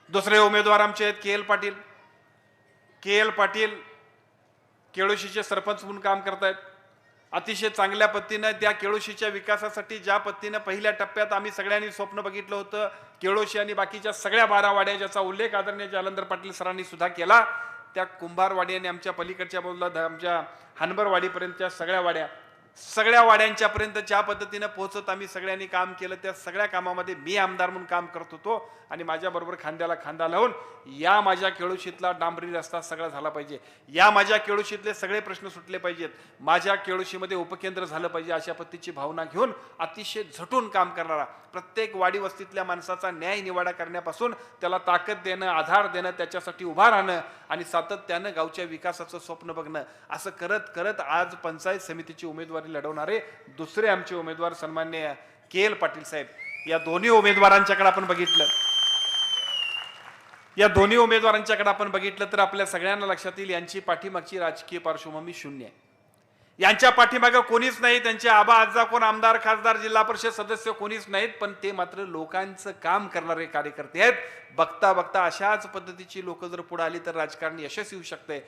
दुसरे उमेदवार आमचे आहेत के एल पाटील. के एल पाटील केळोशीचे सरपंच म्हणून काम करतायत. अतिशय चांगल्या पद्धतीनं त्या केळोशीच्या विकासासाठी ज्या पद्धतीनं पहिल्या टप्प्यात आम्ही सगळ्यांनी स्वप्न बघितलं होतं, केळोशी आणि बाकीच्या सगळ्या 12 वाड्या ज्याचा उल्लेख आदरणीय जालंधर पाटील सरांनी सुद्धा केला, त्या कुंभारवाडी आणि आमच्या पलीकडच्या बाजूला आमच्या हनबरवाडीपर्यंतच्या सगळ्या वाड्यांच्या पर्यंत ज्या पद्धतीनं पोहोचत आम्ही सगळ्यांनी काम केलं, त्या सगळ्या कामामध्ये मी आमदार म्हणून काम करत होतो आणि माझ्याबरोबर खांद्याला खांदा लावून या माझ्या केळोशीतला डांबरी रस्ता सगळा झाला पाहिजे, या माझ्या केळोशीतले सगळे प्रश्न सुटले पाहिजेत, माझ्या केळोशीमध्ये उपकेंद्र झालं पाहिजे, अशा पद्धतीची भावना घेऊन अतिशय झटून काम करणारा, प्रत्येक वाडी वस्तीतल्या माणसाचा न्याय निवाडा करण्यापासून त्याला ताकद देणं, आधार देणं, त्याच्यासाठी उभा राहणं आणि सातत्यानं गावच्या विकासाचं स्वप्न बघणं, असं करत करत आज पंचायत समितीची उमेदवारी लढवणारे दुसरे आमचे उमेदवार सन्माननीय के एल पाटील साहेब. या दोन्ही उमेदवारांच्याकडे आपण बघितलं तर आपल्या सगळ्यांना लक्षात येईल यांची पाठीमागची राजकीय पार्श्वभूमी शून्य आहे. यांच्या पाठीमागं कोणीच नाही, त्यांचे आबा आजा कोण आमदार खासदार जिल्हा परिषद सदस्य कोणीच नाहीत, पण ते मात्र लोकांचं काम करणारे कार्यकर्ते आहेत. बघता बघता अशाच पद्धतीची लोक जर पुढे आली तर राजकारण यशस्वी होऊ शकते.